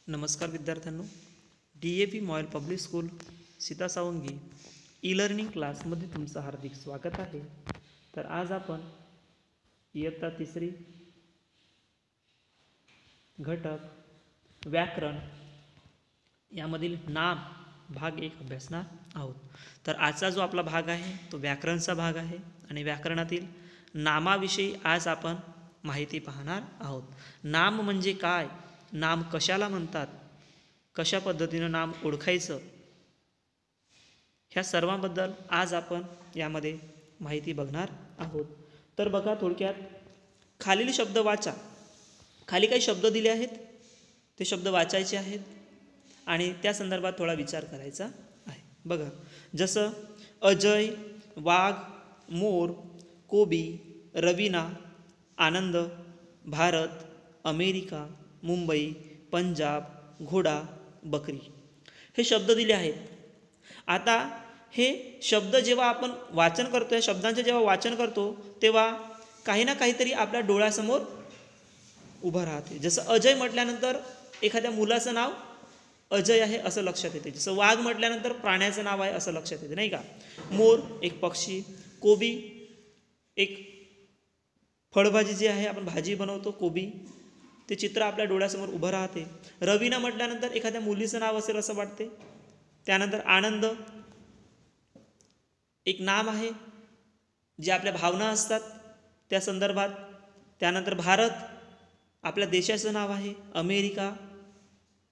नमस्कार विद्यार्थ्यांनो, DAP model public school Sitasawangi e learning क्लासमध्ये तुमचं हार्दिक स्वागत आहे। तर आज आपण इयत्ता तिसरी घटक व्याकरण यामधील नाम भाग 1 अभ्यासणार आहोत। तर आजचा जो आपला भाग आहे तो व्याकरणचा भाग आहे आणि व्याकरणातील नामाविषयी आज आपण माहिती पाहणार आहोत। नाम म्हणजे काय, नाम कशाला म्हणतात, कशा पद्धतीने नाम ओळखायचं, ह्या सर्वांबद्दल आज आपण यामध्ये माहिती बघणार आहोत। तर बघा, थोडक्यात खालील शब्द वाचा। खाली काही शब्द दिले आहेत, ते शब्द वाचायचे आहेत आणि त्या संदर्भात थोडा विचार करायचा आहे। बघा, जसं अजय, वाघ, मोर, कोबी, रवीना, आनंद, भारत, अमेरिका, मुंबई, पंजाब, घोडा, बकरी, हे शब्द दिले आहेत। आता हे शब्द जेव्हा आपण वाचन करतो, या शब्दांचे जेव्हा वाचन करतो तेव्हा काही ना काहीतरी आपल्या डोळ्यासमोर उभं राहते। जसं अजय म्हटल्यानंतर एखाद्या मुलाचं नाव अजय आहे असं लक्षात येते। जसं वाघ म्हटल्यानंतर प्राण्याचं नाव आहे असं लक्षात येते, नाही का। मोर एक पक्षी, कोबी एक फळभाजी जी आहे, आपण भाजी बनवतो कोबी, ते चित्र आपल्या डोळ्यासमोर उभं राहते। रवीना म्हटल्यानंतर एखाद्या मुलीचं नाव असेल असं वाटते। त्यानंतर आनंद एक नाम आहे जे आपल्या भावना असतात त्या संदर्भात। त्यानंतर भारत आपल्या देशाचं नाव आहे, अमेरिका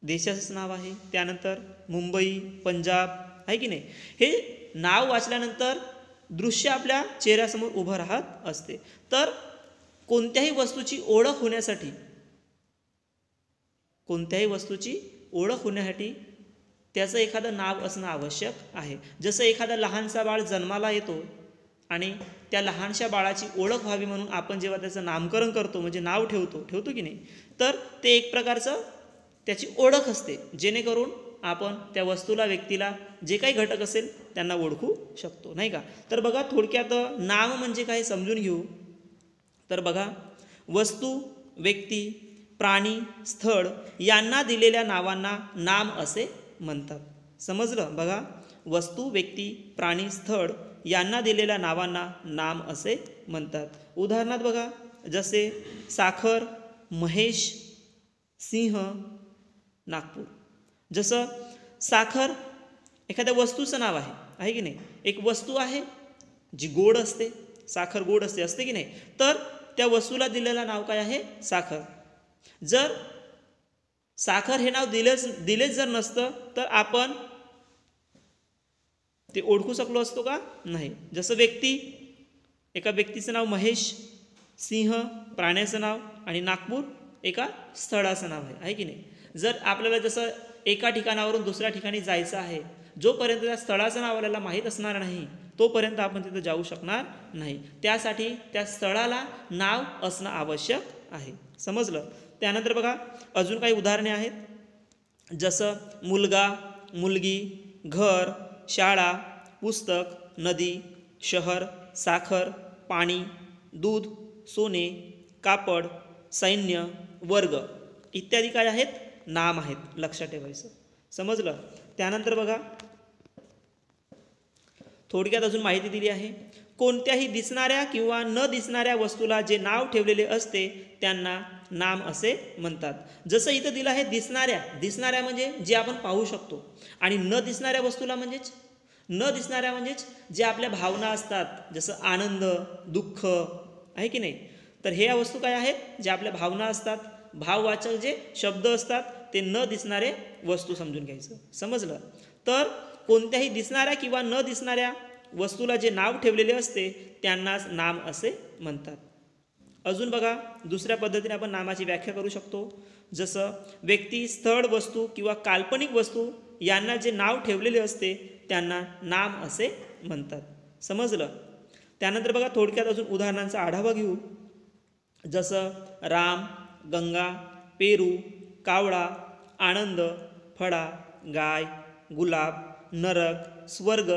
देशाचं नाव आहे, त्यानंतर मुंबई, पंजाब, आहे की नाही। हे नाव वाचल्यानंतर दृश्य आपल्या चेहऱ्यासमोर उभं राहत असते। तर कोणत्याही वस्तूची ओळख होण्यासाठी, त्याचं एखादं नाव असणं आवश्यक आहे। जसं एखादा लहानसा बाळ जन्माला येतो आणि त्या लहानशा बाळाची ओळख व्हावी म्हणून आपण जेव्हा त्याचं नामकरण करतो, म्हणजे नाव ठेवतो की नाही, तर ते एक प्रकारचं त्याची ओळख असते, जेणेकरून आपण त्या वस्तूला, व्यक्तीला, जे काही घटक असेल त्यांना ओळखू शकतो, नाही का। तर बघा, थोडक्यात नाम म्हणजे काय समजून घेऊ। तर बघा, वस्तू, व्यक्ती, प्राणी, स्थळ यांना दिलेल्या नावांना नाम असे म्हणतात। समजलं? बघा, वस्तू, व्यक्ती, प्राणी, स्थळ यांना दिलेल्या नावांना नाम असे म्हणतात। उदाहरणार्थ बघा, जसे साखर, महेश, सिंह, नागपूर। जसं साखर एखाद्या वस्तूचं नाव आहे की नाही। एक वस्तू आहे जी गोड असते, साखर गोड असते की नाही, तर त्या वस्तूला दिलेलं नाव काय आहे? साखर। जर साखर हे नाव दिलेच जर नसतं तर आपण ते ओळखू शकलो असतो का? नाही। जसं व्यक्ती, एका व्यक्तीचं नाव महेश, सिंह प्राण्याचं नाव आणि नागपूर एका स्थळाचं नाव आहे की नाही। जर आपल्याला जसं एका ठिकाणावरून दुसऱ्या ठिकाणी जायचं आहे, जोपर्यंत त्या स्थळाचं नाव आपल्याला माहीत असणार नाही तोपर्यंत आपण तिथं जाऊ शकणार नाही। त्यासाठी त्या स्थळाला नाव असणं आवश्यक आहे। समजलं? त्यानंतर बघा, अजून काही उदाहरणे आहेत। जसं मुलगा, मुलगी, घर, शाळा, पुस्तक, नदी, शहर, साखर, पाणी, दूध, सोने, कापड, सैन्य, वर्ग इत्यादी काय आहेत? नाम आहेत, लक्षात ठेवायचं। समजलं? त्यानंतर बघा, थोडक्यात अजून माहिती दिली आहे। कोणत्याही दिसणाऱ्या किंवा न दिसणाऱ्या वस्तूला जे नाव ठेवलेले असते त्यांना नाम असे म्हणतात। जसं इथं दिलं आहे दिसणाऱ्या म्हणजे जे आपण पाहू शकतो, आणि न दिसणाऱ्या वस्तूला म्हणजेच जे आपल्या भावना असतात, जसं आनंद, दुःख, आहे की नाही। तर हे या वस्तू काय आहेत? जे आपल्या भावना असतात, भाववाचक जे शब्द असतात ते न दिसणारे वस्तू समजून घ्यायचं। समजलं? तर कोणत्याही दिसणाऱ्या किंवा न दिसणाऱ्या वस्तूला जे नाव ठेवलेले असते त्यांनाच नाम असे म्हणतात। अजून बघा, दुसऱ्या पद्धतीने आपण नामाची व्याख्या करू शकतो। जसं व्यक्ती, स्थळ, वस्तू किंवा काल्पनिक वस्तू यांना जे नाव ठेवलेले असते त्यांना नाम असे म्हणतात। समजलं? त्यानंतर बघा, थोडक्यात अजून उदाहरणांचा आढावा घेऊ। जसं राम, गंगा, पेरू, कावळा, आनंद, फळा, गाय, गुलाब, नरक, स्वर्ग,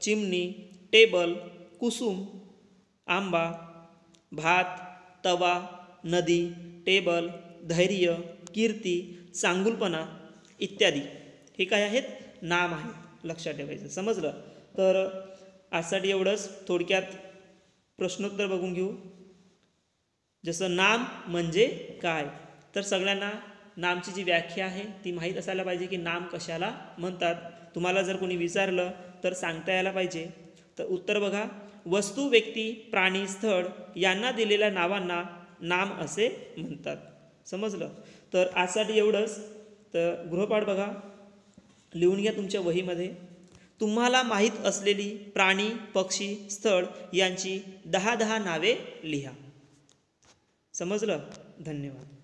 चिमणी, टेबल, कुसुम, आंबा, भात, तवा, नदी, टेबल, धैर्य, कीर्ती, चांगुलपणा, इत्यादी हे काय आहेत, नाम आहेत, लक्षात ठेवायचं. समजलं. तर आजसाठी एवढंच. थोडक्यात प्रश्नोत्तर बघून घेऊ. जसं नाम म्हणजे काय, तर सगळ्यांना नामची जी व्याख्या आहे ती माहीत असायला पाहिजे की नाम कशाला म्हणतात. तुम्हाला जर कोणी विचारलं तर सांगता यायला पाहिजे. तर उत्तर बघा, वस्तू, व्यक्ती, प्राणी, स्थळ यांना दिलेल्या नावांना नाम असे म्हणतात. समजलं. तर आजसाठी एवढंच. तर गृहपाठ बघा, लिहून घ्या तुमच्या वहीमध्ये. तुम्हाला माहीत असलेली प्राणी, पक्षी, स्थळ यांची 10 नावे लिहा. समजलं. धन्यवाद.